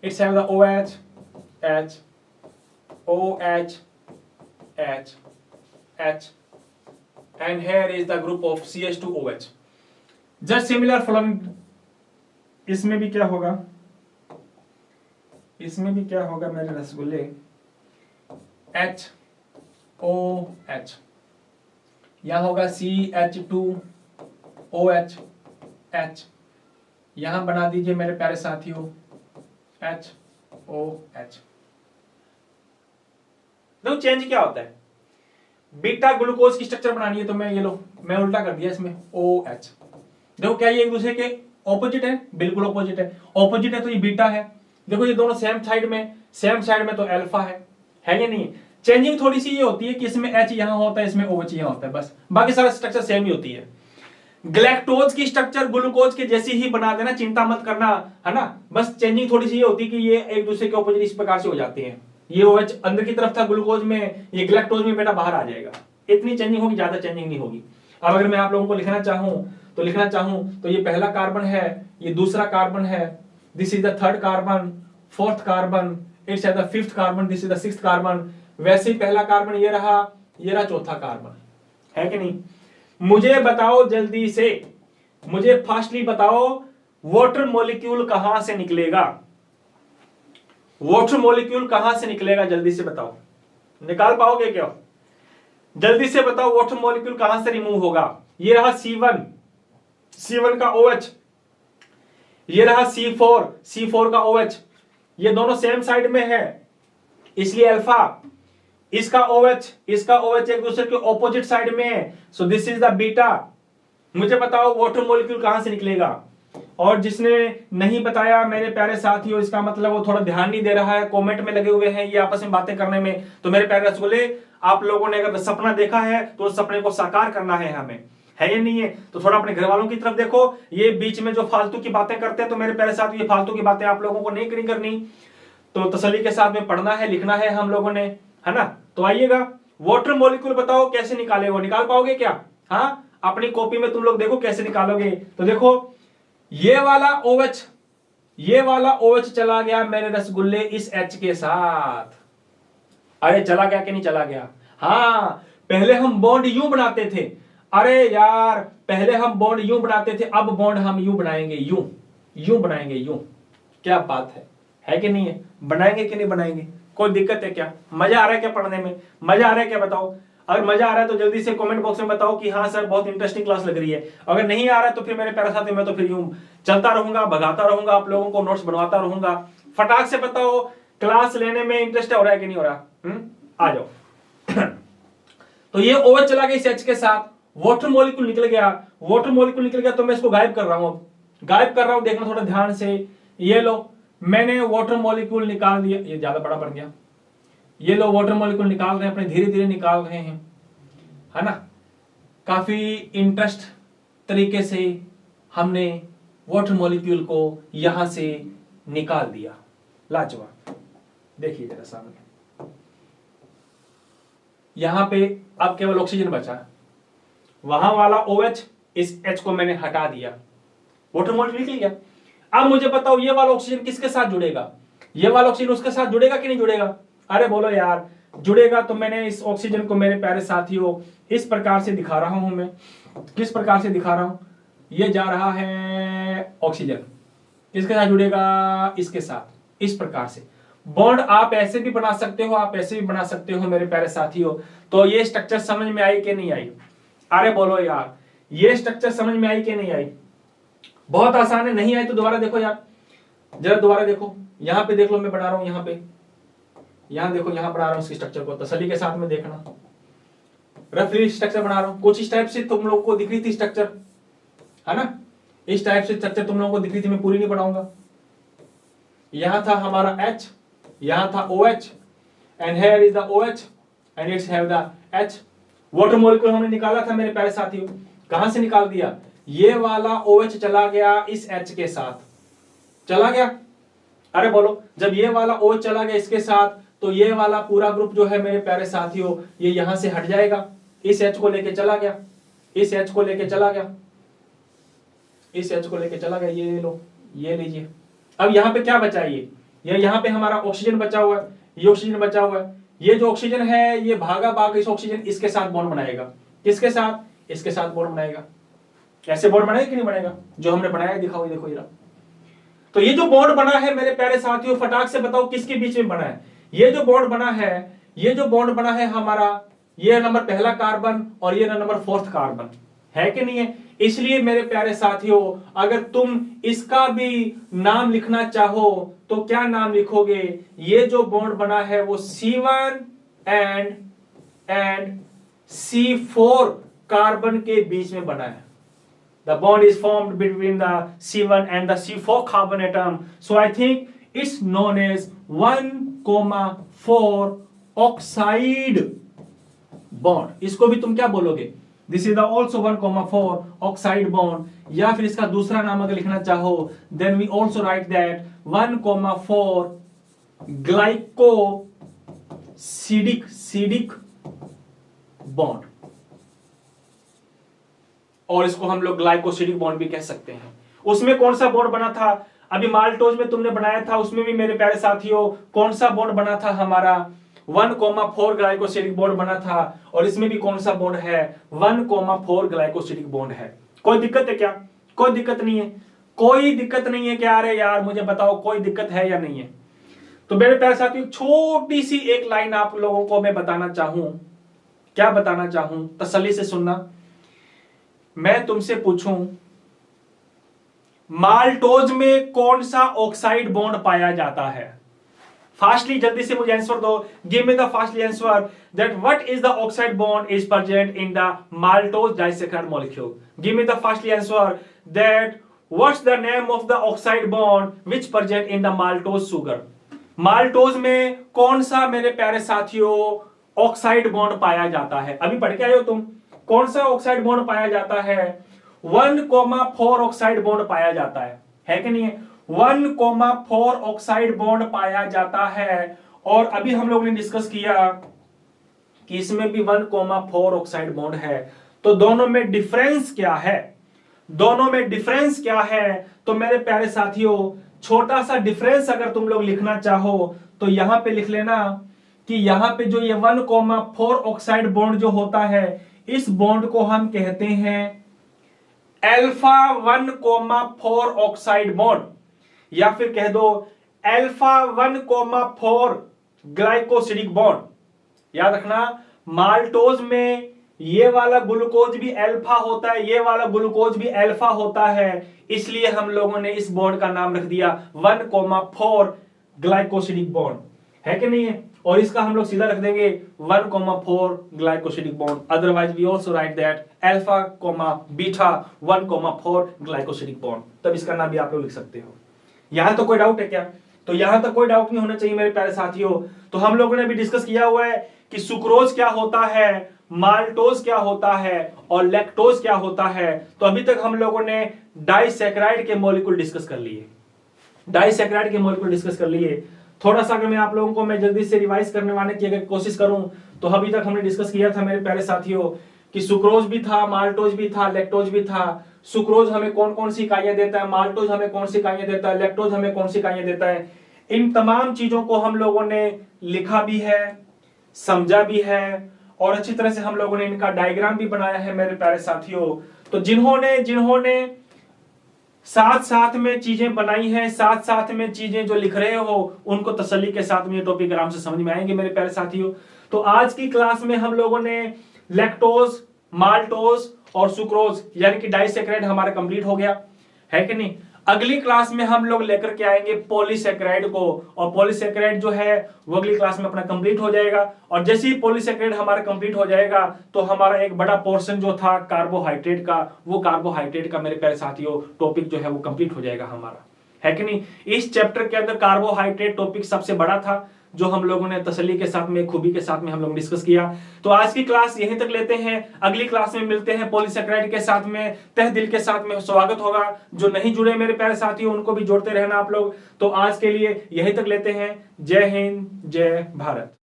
It's have the OH, H, OH, H, H, and here is the group of CH2OH. Just similar following, इसमें भी क्या होगा? इसमें भी क्या होगा मेरे रसगुल्ले? HOH, यहां होगा CH2OH, H, यहां बना दीजिए मेरे प्यारे साथियों HOH। देखो चेंज क्या होता है, बीटा ग्लूकोज की स्ट्रक्चर बनानी है तो मैं ये लो, मैं उल्टा कर दिया इसमें OH। देखो क्या ये एक दूसरे के ऑपोजिट है? बिल्कुल ऑपोजिट है। ऑपोजिट है तो ये बीटा है। देखो ये दोनों सेम साइड में तो अल्फा है या नहीं? चेंजिंग थोड़ी सी ये होती है कि इसमें H यहां होता है, इसमें OH यहां होता है, बस बाकी सारा स्ट्रक्चर सेम ही होती है। ग्लैक्टोज की स्ट्रक्चर ग्लूकोज के जैसी ही बना देना, चिंता मत करना, है ना? बस चेंजिंग थोड़ी सी ये होती है कि ये एक दूसरे के ऑपोजिट इस प्रकार से हो जाते हैं। ये OH अंदर की तरफ था ग्लूकोज में, ये ग्लैक्टोज में बेटा बाहर आ जाएगा। इतनी चेंजिंग होगी, ज्यादा चेंजिंग नहीं होगी। अब अगर मैं आप लोगों को लिखना चाहूं तो ये पहला कार्बन है, ये दूसरा कार्बन है, this is the third carbon, fourth carbon, it's the fifth carbon, this is the sixth carbon. वैसे ही पहला कार्बन ये रहा चौथा कार्बन, है कि नहीं? मुझे बताओ जल्दी से, मुझे फास्टली बताओ, वाटर मॉलिक्यूल कहां से निकलेगा? वाटर मॉलिक्यूल कहां से निकलेगा? जल्दी से बताओ, निकाल पाओगे क्या? जल्दी से बताओ, वाटर मॉलिक्यूल कहां से रिमूव होगा? ये रहा C1 का OH, ये रहा C4 का OH, ये दोनों सेम साइड में है इसलिए अल्फा। इसका OH एक दूसरे के ऑपोजिट साइड में है, सो दिस इज द बीटा। मुझे बताओ वाटर मॉलिक्यूल कहां से निकलेगा? और जिसने नहीं बताया मेरे प्यारे साथियों, इसका मतलब वो थोड़ा ध्यान नहीं दे रहा है, कमेंट में लगे हुए हैं ये आपस में बातें करने में। तो मेरे प्यारे रसगुल्ले, आप लोगों ने अगर सपना देखा है तो उस सपने को साकार करना है हमें, है या नहीं है? तो थोड़ा अपने घर वालों की तरफ देखो, ये बीच में जो फालतू की बातें करते हैं, तो मेरे प्यारे साथियों ये फालतू की बातें आप लोगों को नहीं करनी। तो तसल्ली के साथ में पढ़ना है, लिखना है हम लोगों ने, है ना? तो आइएगा, वाटर मॉलिक्यूल बताओ कैसे निकाले, वो निकाल पाओगे क्या? हाँ, अपनी कॉपी में तुम लोग देखो कैसे निकालोगे। तो देखो, ये वाला OH चला गया मेरे रसगुल्ले इस H के साथ। अरे चला गया कि नहीं चला गया? हाँ, पहले हम बॉन्ड यूं बनाते थे। अरे यार, पहले हम बॉन्ड यूं बनाते थे, अब बॉन्ड हम यूं बनाएंगे, यूं बनाएंगे, यूं। क्या बात है कि नहीं है? बनाएंगे कि नहीं बनाएंगे? कोई दिक्कत है क्या? मजा आ रहा है क्या पढ़ने में? मजा आ रहा है क्या बताओ? अगर मजा आ रहा है तो जल्दी से कमेंट बॉक्स में बताओ कि हाँ सर बहुत इंटरेस्टिंग क्लास लग रही है। अगर नहीं आ रहा है तो फिर मेरे प्यारे साथी, मैं तो फिर यूं चलता रहूंगा, भगाता रहूंगा, आप लोगों को नोट्स बनवाता रहूंगा। फटाक से बताओ, क्लास लेने में इंटरेस्ट हो रहा है कि नहीं हो रहा? आ जाओ। तो ये OH चला गया इस H के साथ, वाटर मॉलिक्यूल निकल गया। वाटर मॉलिक्यूल निकल गया तो मैं इसको गायब कर रहा हूं। अब गायब कर रहा हूं, देखना थोड़ा ध्यान से। ये लो, मैंने वाटर मॉलिक्यूल निकाल दिया। ये ज्यादा बड़ा बन गया। ये लो, वाटर मॉलिक्यूल निकाल रहे हैं अपने, धीरे धीरे निकाल रहे हैं, है ना? काफी इंटरेस्ट तरीके से हमने वाटर मॉलिक्यूल को यहां से निकाल दिया। लाजवाब। देखिए जरा सामने, यहां पे अब केवल ऑक्सीजन बचा। वहां वाला OH, इस H को मैंने हटा दिया, वाटर मॉलिक्यूल निकल गया। अब मुझे बताओ, ये वाला ऑक्सीजन किसके साथ जुड़ेगा? ये वाला ऑक्सीजन उसके साथ जुड़ेगा कि नहीं जुड़ेगा? अरे बोलो यार, जुड़ेगा। तो मैंने इस ऑक्सीजन को मेरे प्यारे साथियों इस प्रकार से दिखा रहा हूं। मैं किस प्रकार से दिखा रहा हूं? ये जा रहा है ऑक्सीजन, किसके साथ जुड़ेगा? इसके साथ। इस प्रकार से बॉन्ड आप ऐसे भी बना सकते हो, आप ऐसे भी बना सकते हो मेरे प्यारे साथियों। तो ये स्ट्रक्चर समझ में आई कि नहीं आई? अरे बोलो यार, ये स्ट्रक्चर समझ में आई कि नहीं आई? बहुत आसान है। नहीं आई तो दोबारा देखो यार, जरा दोबारा देखो। यहां पे देख लो, मैं बना रहा हूं यहाँ पे, यहां देखो, यहां बना रहा हूं इसकी स्ट्रक्चर को, तसल्ली के साथ में देखना। रफली स्ट्रक्चर बना रहा हूं, कुछ इस टाइप से तुम लोगों को दिख रही थी स्ट्रक्चर, है ना? इस टाइप से स्ट्रक्चर तुम लोगों को दिख रही थी, मैं पूरी नहीं बनाऊंगा। यहां था हमारा H, यहां था OH, and here is the OH and it's have the H। Water molecule हमने निकाला था मेरे प्यारे साथियों, कहां से निकाल दिया? ये वाला OH चला गया इस H के साथ, चला गया। अरे बोलो, जब ये वाला OH चला गया इसके साथ, तो ये वाला पूरा ग्रुप जो है मेरे प्यारे साथियों, ये यहां से हट जाएगा, इस H को लेके चला गया, इस H को लेके चला गया, इस H को लेके चला गया। ये लो, ये लीजिए। अब यहां पे क्या बचा? ये यहां पे हमारा ऑक्सीजन बचा हुआ है, ये ऑक्सीजन बचा हुआ है। ये जो ऑक्सीजन है, ये भागा भाग इस ऑक्सीजन इसके साथ बॉन्ड बनाएगा। किसके साथ? इसके साथ बॉन्ड बनाएगा। ऐसे बॉन्ड बनाएगा कि नहीं बनाएगा? जो हमने बनाया दिखाओ, देखो जरा। तो ये जो बॉन्ड बना है मेरे प्यारे साथियों, फटाक से बताओ किसके बीच में बना है? ये जो बॉन्ड बना है, ये जो बॉन्ड बना है हमारा, ये नंबर पहला कार्बन और ये नंबर 4th कार्बन, है कि नहीं है? इसलिए मेरे प्यारे साथियों, अगर तुम इसका भी नाम लिखना चाहो तो क्या नाम लिखोगे? ये जो बॉन्ड बना है वो C1 एंड C4 कार्बन के बीच में बना है। The bond is formed between the C1 and the C4 carbon atom. So I think it's known as 1,4 oxide bond. इसको भी तुम क्या बोलोगे? This is the also 1,4 oxide bond. या फिर इसका दूसरा नाम अगर लिखना चाहो, then we also write that 1,4 glycosidic bond. और इसको हम लोग ग्लाइकोसिडिक बॉन्ड भी कह सकते हैं। उसमें कौन सा बॉन्ड बना था? अभी माल्टोज में तुमने बनाया था, उसमें भी मेरे प्यारे साथियों कौन सा बॉन्ड बना था? हमारा 1,4 ग्लाइकोसिडिक बॉन्ड बना था। और इसमें भी कौन सा बॉन्ड है? 1,4 ग्लाइकोसिडिक बॉन्ड है। कोई दिक्कत है क्या? कोई दिक्कत नहीं है, कोई दिक्कत नहीं है क्या? अरे यार मुझे बताओ, कोई दिक्कत है या नहीं है? तो मेरे प्यारे साथियों, छोटी सी एक लाइन आप लोगों को मैं बताना चाहूं। क्या बताना चाहूं? तसल्ली से सुनना। मैं तुमसे पूछूं, माल्टोज में कौन सा ऑक्साइड बॉन्ड पाया जाता है? फास्टली, जल्दी से मुझे आंसर दो। Give me the fastly answer that what is the oxide bond is present in the maltose disaccharide molecule. Give me the fastly answer that what's the name of the oxide bond which present in the maltose sugar. Maltose में कौन सा मेरे प्यारे साथियों oxide bond पाया जाता है? अभी पढ़ के आए हो तुम, कौन सा ऑक्साइड बॉन्ड पाया जाता है? 1,4 ऑक्साइड बॉन्ड पाया जाता है कि नहीं है? 1,4 ऑक्साइड बॉन्ड पाया जाता है। और अभी हम लोगों ने डिस्कस किया कि इसमें भी 1,4 ऑक्साइड बॉन्ड है। तो दोनों में डिफरेंस क्या है? दोनों में डिफरेंस क्या है? तो मेरे प्यारे साथियों, छोटा सा डिफरेंस अगर तुम लोग लिखना चाहो तो यहां पे लिख लेना कि यहां पे जो ये 1,4 ऑक्साइड बॉन्ड जो होता है, इस बॉन्ड को हम कहते हैं अल्फा 1,4 ऑक्साइड बॉन्ड, या फिर कह दो अल्फा 1,4 ग्लाइकोसिडिक बॉन्ड। याद रखना, माल्टोज में ये वाला ग्लूकोज भी अल्फा होता है, ये वाला ग्लूकोज भी अल्फा होता है, इसलिए हम लोगों ने इस बॉन्ड का नाम रख दिया 1,4 ग्लाइकोसिडिक बॉन्ड, है कि नहीं है? और इसका हम लोग सीधा रख देंगे 1,4 glycosidic bond. Otherwise we also write that alpha beta 1,4 glycosidic bond. तब इसका नाम भी आप लोग लिख सकते हो। यहां तो कोई डाउट है क्या? तो यहां तक कोई डाउट नहीं होना चाहिए मेरे प्यारे साथियों। तो हम लोगों ने भी डिस्कस किया हुआ है कि सुक्रोज क्या होता है, माल्टोज क्या होता है और लैक्टोज क्या होता है। तो अभी तक हम लोगों ने डाइसैकेराइड के मॉलिक्यूल डिस्कस कर लिए, डाइसैकेराइड के मॉलिक्यूल डिस्कस कर लिए। थोड़ा सा अगर मैं आप लोगों को मैं जल्दी से रिवाइज करने वाले की अगर कोशिश करूं तो अभी तक हमने डिस्कस किया था मेरे प्यारे साथियों कि सुक्रोज भी था, माल्टोज भी था, लैक्टोज भी था। सुक्रोज हमें कौन कौन सी इकाइयां देता है, माल्टोज हमें कौन सी इकाइयां देता है, लैक्टोज हमें कौन सी इकाइयां देता है। इन तमाम चीजों को हम लोगों ने लिखा भी है, समझा भी है और अच्छी तरह से हम लोगों ने इनका डायग्राम भी बनाया है मेरे प्यारे साथियों। तो जिन्होंने साथ साथ में चीजें बनाई हैं, साथ साथ में चीजें जो लिख रहे हो, उनको तसल्ली के साथ में ये टॉपिक आराम से समझ में आएंगे मेरे प्यारे साथियों। तो आज की क्लास में हम लोगों ने लैक्टोज, माल्टोज और सुक्रोज यानी कि डाइसैकेराइड हमारा कंप्लीट हो गया, है कि नहीं? अगली क्लास में हम लोग लेकर के आएंगे पॉलीसैकेराइड को, और पॉलीसैकेराइड जो है वो अगली क्लास में अपना कंप्लीट हो जाएगा। और जैसे ही पॉलीसैकेराइड हमारा कंप्लीट हो जाएगा तो हमारा एक बड़ा पोर्शन जो था कार्बोहाइड्रेट का, वो कार्बोहाइड्रेट का मेरे प्यारे साथियों टॉपिक जो है वो कंप्लीट हो जाएगा हमारा, है कि नहीं? इस चैप्टर के अंदर कार्बोहाइड्रेट टॉपिक सबसे बड़ा था, जो हम लोगों ने तसल्ली के साथ में, खूबी के साथ में हम लोग डिस्कस किया। तो आज की क्लास यहीं तक लेते हैं, अगली क्लास में मिलते हैं पॉलीसैकेराइड के साथ में। तहे दिल के साथ में स्वागत होगा। जो नहीं जुड़े मेरे प्यारे साथियों उनको भी जोड़ते रहना आप लोग। तो आज के लिए यहीं तक लेते हैं। जय हिंद, जय भारत।